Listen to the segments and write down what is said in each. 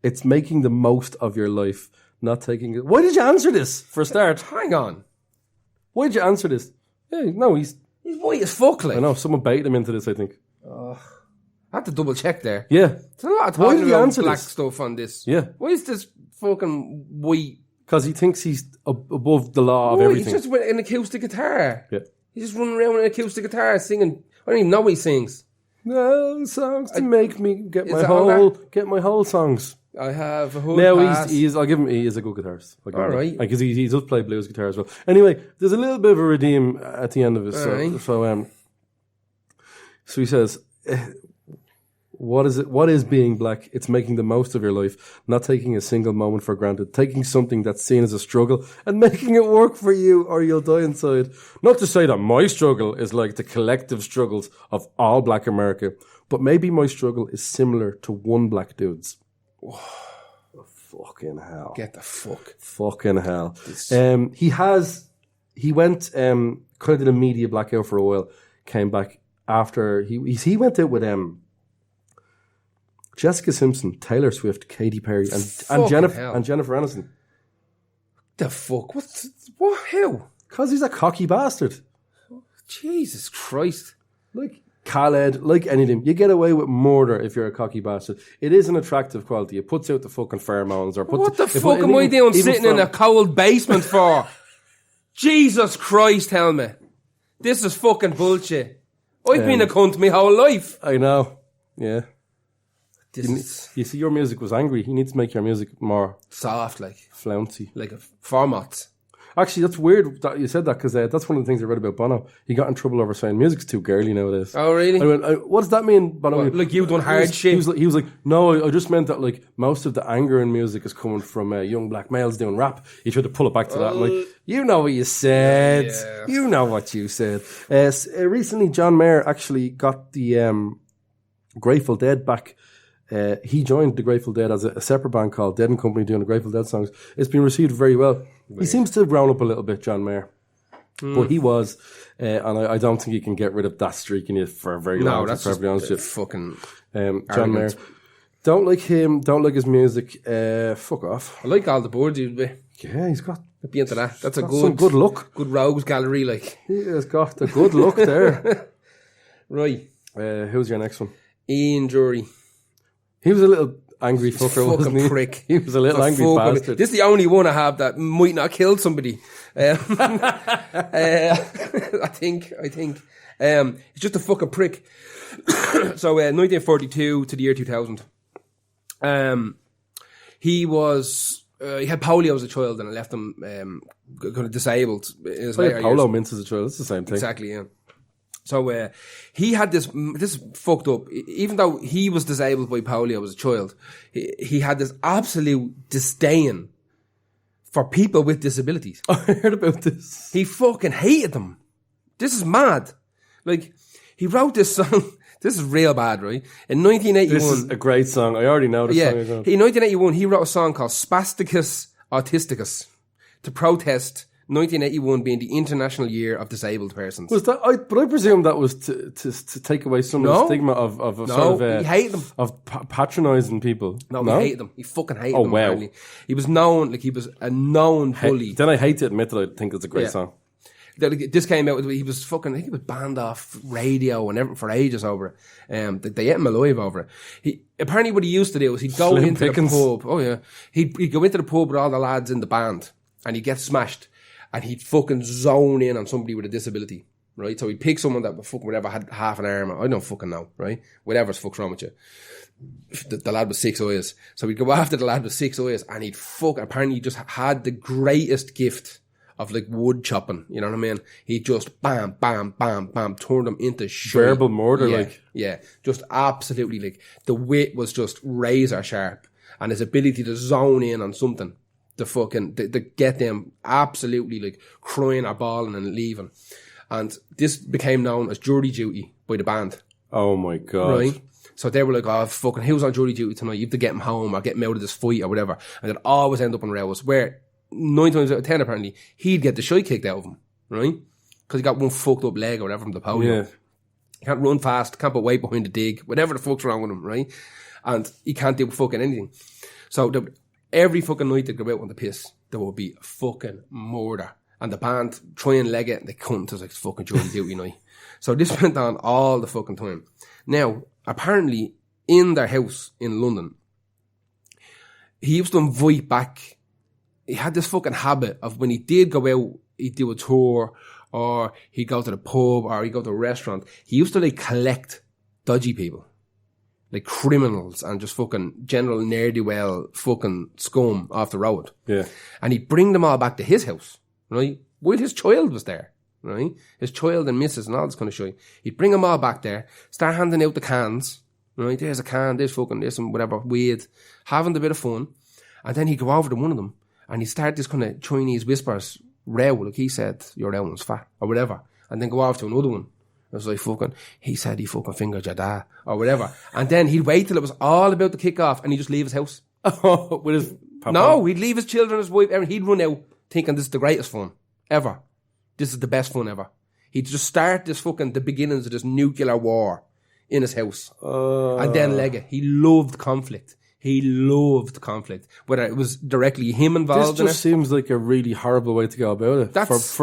It's making the most of your life, not taking it. Why did you answer this, for a start? Hang on. Why did you answer this? Yeah, no, he's white as fuck, like. I know, someone baited him into this, I think. I had to double check there. Yeah. There's a lot of Why talking did he about answer black this? stuff on this. Yeah. Why is this fucking white? Because he thinks he's above the law of everything. He's just with an acoustic guitar. Yeah. He's just running around with an acoustic guitar singing. I don't even know what he sings. No songs to make me get my whole songs. I have a hood No, pass. I'll give him. He is a good guitarist. All right, because he does play blues guitar as well. Anyway, there's a little bit of a redeem at the end of it. So he says, "What is it? What is being black? It's making the most of your life, not taking a single moment for granted, taking something that's seen as a struggle and making it work for you, or you'll die inside. Not to say that my struggle is like the collective struggles of all black America, but maybe my struggle is similar to one black dude's." Oh, fucking hell. Get the fuck. Fucking hell. He went, kind of did a media blackout for a while, came back after, he went out with, Jessica Simpson, Taylor Swift, Katy Perry, and Jennifer Aniston. The fuck? What? How? Because he's a cocky bastard. Jesus Christ. Like Khaled, like anything. You get away with murder if you're a cocky bastard. It is an attractive quality. It puts out the fucking pheromones. What the fuck am I doing sitting in a cold basement for? Jesus Christ, tell me. This is fucking bullshit. I've been a cunt my whole life. I know. Yeah. You see, your music was angry. You need to make your music more soft, like flouncy, like a format. Actually, that's weird that you said that, because that's one of the things I read about Bono. He got in trouble over saying music's too girly nowadays. Oh, really? I went, what does that mean, Bono? Like you've done hard shit? He was like, no, I just meant that like most of the anger in music is coming from young black males doing rap. He tried to pull it back to that. I'm like, you know what you said. Yeah. You know what you said. Recently, John Mayer actually got the Grateful Dead back. He joined the Grateful Dead as a separate band called Dead & Company doing the Grateful Dead songs. It's been received very well. Weird. He seems to have grown up a little bit, John Mayer. But he was, and I don't think he can get rid of that streak in you for a very long time. No, that's just fucking John Mayer. Don't like him, don't like his music, fuck off. I like all the boards you'd be. Yeah, he's got... I'd be into that. That's some good look. Good rogues gallery, like. He has got the good look there. Right. Who's your next one? Ian Jury. He was a little angry fucker, wasn't he? Prick. He was a little angry bastard. This is the only one I have that might not kill somebody. I think. He's just a fucking prick. So, 1942 to the year 2000. He had polio as a child, and it left him kind of disabled. Polio mints as a child. It's the same thing. Exactly, yeah. So, he had this is fucked up. Even though he was disabled by polio as a child, he had this absolute disdain for people with disabilities. I heard about this. He fucking hated them. This is mad. Like, he wrote this song. This is real bad, right? In 1981. This is a great song. I already know the song. In 1981, he wrote a song called Spasticus Autisticus to protest 1981 being the International Year of Disabled Persons. Was that? But I presume that was to take away some of the stigma of sort of he hated them, of patronising people. No, he hated them. He fucking hated them. Wow! Apparently. He was known, like he was a known bully. Then I hate to admit that I think it's a great song. This came out. He was fucking. I think he was banned off radio and everything for ages over it. They ate him alive over it. Apparently what he used to do was he'd go into the pub. Oh yeah, he'd go into the pub with all the lads in the band, and he'd get smashed. And he'd fucking zone in on somebody with a disability, right? So he'd pick someone that fucking whatever had half an arm. I don't fucking know, right? Whatever's fuck's wrong with you. The lad with 6 eyes. So he'd go after the lad with 6 eyes, and apparently he just had the greatest gift of like wood chopping, you know what I mean? He just bam, bam, bam, bam, turned them into shit. Verbal murder, Yeah, just absolutely, like, the wit was just razor sharp, and his ability to zone in on something. To get them absolutely like crying or bawling and leaving. And this became known as jury duty by the band. Oh my God. Right? So they were like, oh fucking, who's on jury duty tonight? You have to get him home or get him out of this fight or whatever. And they'd always end up in rows where 9 times out of 10 apparently, he'd get the shite kicked out of him. Right? Because he got one fucked up leg or whatever from the polio. Yeah. He can't run fast, can't put weight behind the dig, whatever the fuck's wrong with him, right? And he can't do fucking anything. So every fucking night they go out on the piss, there will be fucking murder. And the band try and leg it, and they cunt as like fucking Jury Duty night. So this went on all the fucking time. Now, apparently, in their house in London, he used to invite back. He had this fucking habit of when he did go out, he'd do a tour, or he'd go to the pub, or he'd go to a restaurant. He used to like collect dodgy people, like criminals and just fucking general ne'er-do-well fucking scum off the road. Yeah. And he'd bring them all back to his house, right? While his child was there, right? His child and missus and all this kind of shit. He'd bring them all back there, start handing out the cans, right? There's a can, there's fucking this and whatever, weird, having a bit of fun. And then he'd go over to one of them and he'd start this kind of Chinese whispers, row, like he said, your row one's fat, or whatever. And then go over to another one. It was like fucking, he said he fucking fingered your dad, or whatever. And then he'd wait till it was all about to kick off and he'd just leave his house. With his papa? No, he'd leave his children, his wife, everything. He'd run out thinking this is the greatest fun ever. This is the best fun ever. He'd just start this fucking, the beginnings of this nuclear war in his house. And then leg it. He loved conflict. He loved conflict. Whether it was directly him involved in it. This just seems like a really horrible way to go about it. That's...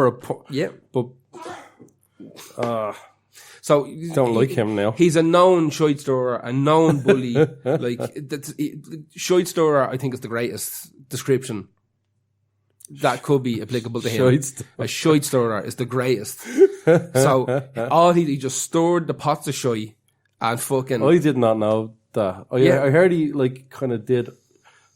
yeah. But... So don't like him now. He's a known shite storer, a known bully. Shite storer, I think, is the greatest description that could be applicable to him. A shite storer is the greatest. So he just stored the pots of shite and fucking. I did not know that. I heard he like kind of did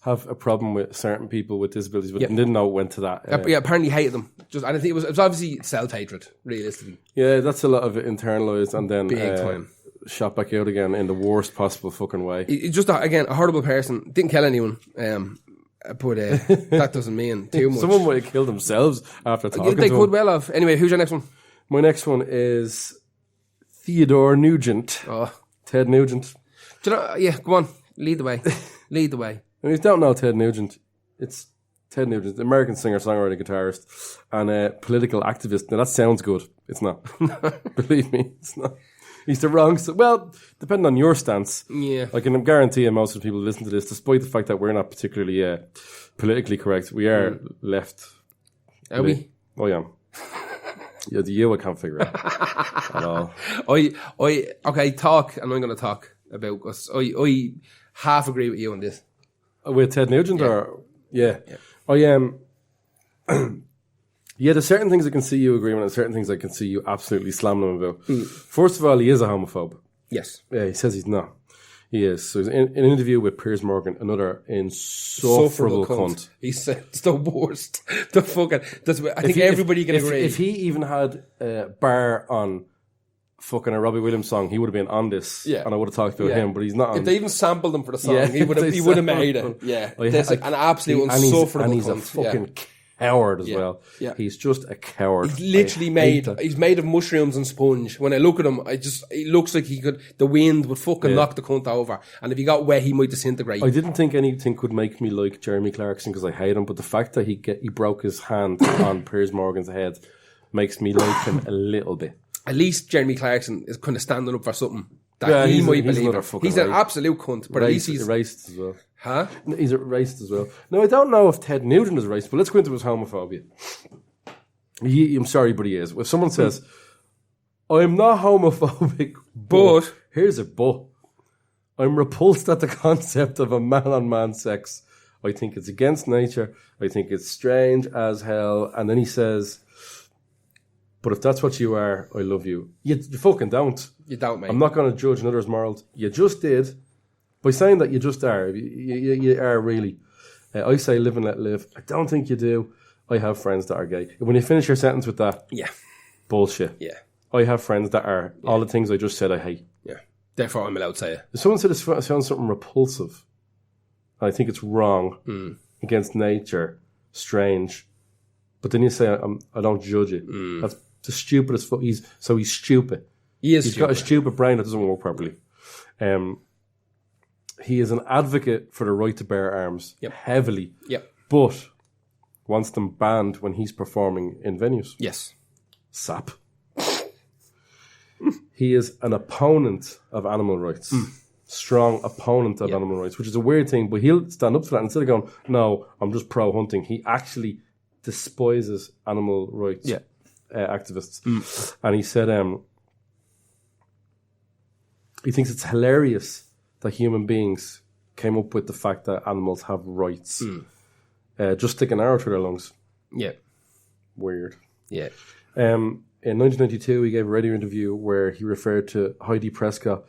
have a problem with certain people with disabilities, but didn't know it went to that. Apparently hated them. I think it was obviously self-hatred, realistically. Yeah, that's a lot of it internalized and then big time shot back out again in the worst possible fucking way. He's just again a horrible person. Didn't kill anyone. But that doesn't mean too much. Someone might have killed themselves after talking to him. They could well have. Anyway, who's your next one? My next one is Theodore Nugent. Oh. Ted Nugent. Do you know, yeah, go on. Lead the way. Lead the way. And if you don't know Ted Nugent, it's Ted Nugent, American singer, songwriter, guitarist, and a political activist. Now that sounds good. It's not. Believe me, it's not. He's the wrong... Well, depending on your stance. Yeah. I can guarantee you most of the people who listen to this, despite the fact that we're not particularly politically correct, we are left. Are we? Oh, yeah. Yeah, the you I can't figure out at all. Okay, talk, and I'm going to talk about us. I half agree with you on this. With Ted Nugent, or... Yeah. Yeah, there's certain things I can see you agreeing with and certain things I can see you absolutely slamming him about. First of all, he is a homophobe. Yes. Yeah, he says he's not. He is. So in an interview with Piers Morgan, another insufferable cunt. He said it's the worst. The fucking... I think everybody can agree. If he even had a bar on fucking a Robbie Williams song, he would have been on this. Yeah. And I would have talked about him, but he's not on. If they even sampled him for the song, he would have made it. Yeah. That's an absolute insufferable cunt. And he's a fucking coward as well. Yeah. He's just a coward. He's literally he's made of mushrooms and sponge. When I look at him, it looks like the wind would fucking knock the cunt over. And if he got wet, he might disintegrate. I didn't think anything could make me like Jeremy Clarkson because I hate him, but the fact that he broke his hand on Piers Morgan's head makes me like him a little bit. At least Jeremy Clarkson is kind of standing up for something that he might believe. He's an absolute cunt, but at least he's racist as well. Huh? He's a racist as well. No, I don't know if Ted Nugent is racist, but let's go into his homophobia. I'm sorry, but he is. If someone says, I'm not homophobic, but here's a but. I'm repulsed at the concept of a man-on-man sex. I think it's against nature. I think it's strange as hell. And then he says, but if that's what you are, I love you. You fucking don't. You don't, mate. I'm not going to judge another's morals. You just did. By saying that you just are. You are really. I say live and let live. I don't think you do. I have friends that are gay. When you finish your sentence with that, bullshit. Yeah. I have friends that are. All the things I just said I hate. Yeah. Therefore, I'm allowed to say it. If someone said it sounds something repulsive, I think it's wrong, against nature, strange, but then you say, I don't judge it. That's the stupidest fuck. He's stupid. He's got a stupid brain that doesn't work properly. He is an advocate for the right to bear arms, heavily, but wants them banned when he's performing in venues. Yes. Sap. He is an opponent of animal rights. strong opponent of animal rights, which is a weird thing, but he'll stand up to that instead of going, no, I'm just pro-hunting. He actually despises animal rights activists. And he said he thinks it's hilarious that human beings came up with the fact that animals have rights. Just stick an arrow through their lungs. Yeah. Weird. Yeah. In 1992, he gave a radio interview where he referred to Heidi Prescott,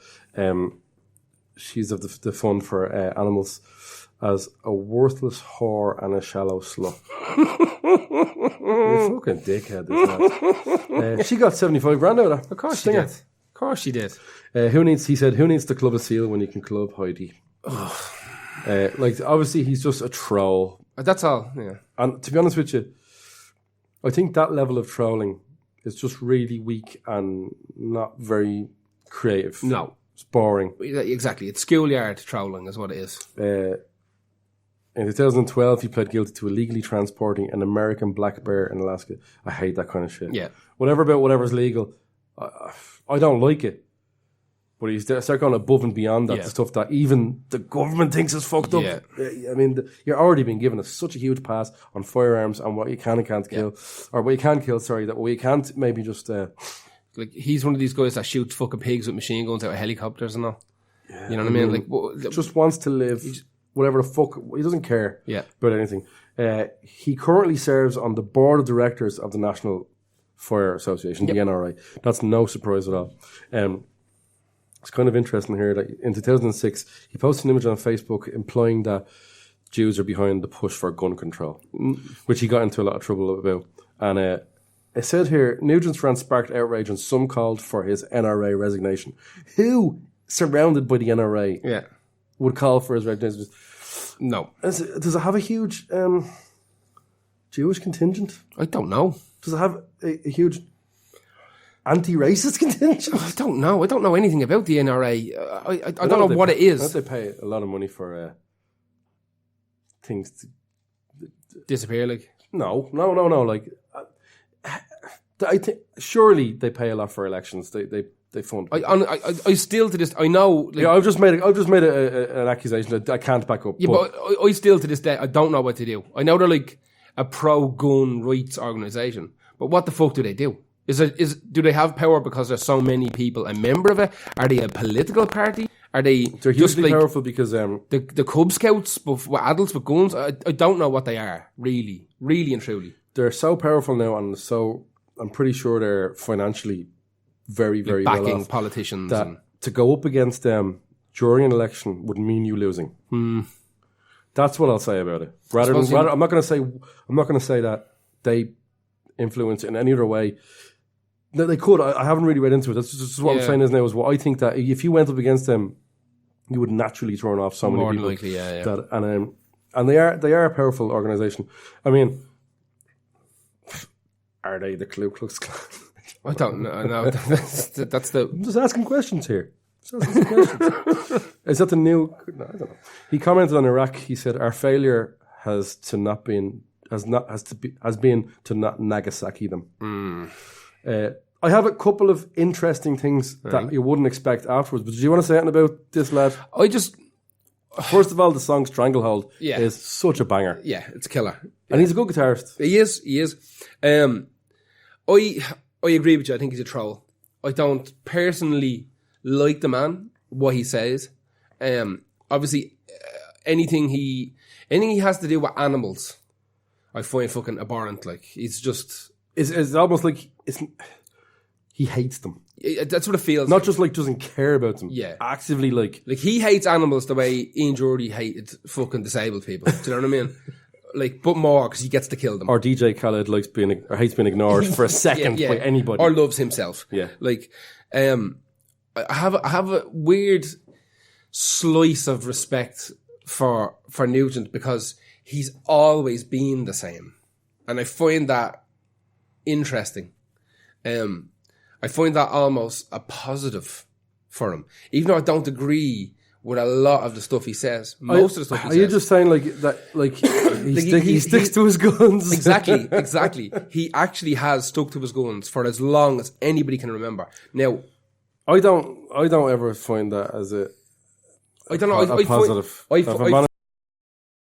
she's of the Fund for Animals, as a worthless whore and a shallow slut. You fucking dickhead, this lad. She got 75 grand out of that. Of course she did. Of course she did. He said, who needs to club a seal when you can club Heidi? Obviously, he's just a troll. That's all, yeah. And to be honest with you, I think that level of trolling is just really weak and not very creative. No. It's boring. Exactly. It's schoolyard trolling is what it is. In 2012, he pled guilty to illegally transporting an American black bear in Alaska. I hate that kind of shit. Yeah. Whatever's legal, I don't like it. But he's start going above and beyond that, the stuff that even the government thinks is fucked up. I mean, you're already being given such a huge pass on firearms and what you can and can't kill. Or what you can kill, that what you can't maybe just... like, he's one of these guys that shoots fucking pigs with machine guns out of helicopters and all. Yeah, you know what I mean? Like, just wants to live whatever the fuck... He doesn't care about anything. He currently serves on the board of directors of the National Fire Association, the NRA. That's no surprise at all. It's kind of interesting here that in 2006, he posted an image on Facebook implying that Jews are behind the push for gun control, which he got into a lot of trouble about. And it said here, Nugent's rant sparked outrage and some called for his NRA resignation. Who, surrounded by the NRA, would call for his resignation? No. Does it have a huge Jewish contingent? I don't know. Does it have a huge... anti-racist contingent? I don't know. I don't know anything about the NRA. I don't know what it is. They pay a lot of money for things to disappear. Like no. Like I think surely they pay a lot for elections. They fund. I still to this. I know. Like, I've just made an accusation that I can't back up. Yeah, but I still to this day I don't know what to do. I know they're like a pro-gun rights organisation, but what the fuck do they do? Do they have power because there's so many people a member of it? Are they a political party? They're just hugely powerful because the Cub Scouts with adults with guns? I don't know what they are, really and truly. They're so powerful now, and so I'm pretty sure they're financially very, very backing well off, politicians. That to go up against them during an election would mean you losing. That's what I'll say about it. I'm not going to say that they influence it in any other way. They could. I haven't really read into it. That's just what I'm saying is now is what I think that if you went up against them, you would naturally turn off so many people. More likely, That, and they are a powerful organisation. I mean, are they the Ku Klux Klan? I don't know. No, that's the. I'm just asking questions here. Is that the new? No, I don't know. He commented on Iraq. He said, "Our failure has been to not Nagasaki them." I have a couple of interesting things that you wouldn't expect afterwards. But did you want to say anything about this lad? First of all, the song Stranglehold is such a banger. Yeah, it's a killer. And he's a good guitarist. He is. I agree with you. I think he's a troll. I don't personally like the man, what he says. Obviously, anything he has to do with animals, I find fucking abhorrent. Like, he's just... It's almost like he hates them. That's what it feels. Not just like doesn't care about them. Yeah, actively like he hates animals the way Ian Jordy hated fucking disabled people. Do you know what I mean? Like, but more because he gets to kill them. Or DJ Khaled hates being ignored for a second by anybody, or loves himself. Yeah, like I have a weird slice of respect for Nugent because he's always been the same, and I find that interesting. I find that almost a positive for him, even though I don't agree with a lot of the stuff he says. Most of the stuff he says. Are you just saying like that? Like he sticks to his guns. Exactly. He actually has stuck to his guns for as long as anybody can remember. Now, I don't ever find that as a I don't know. a positive. I If I'm honest,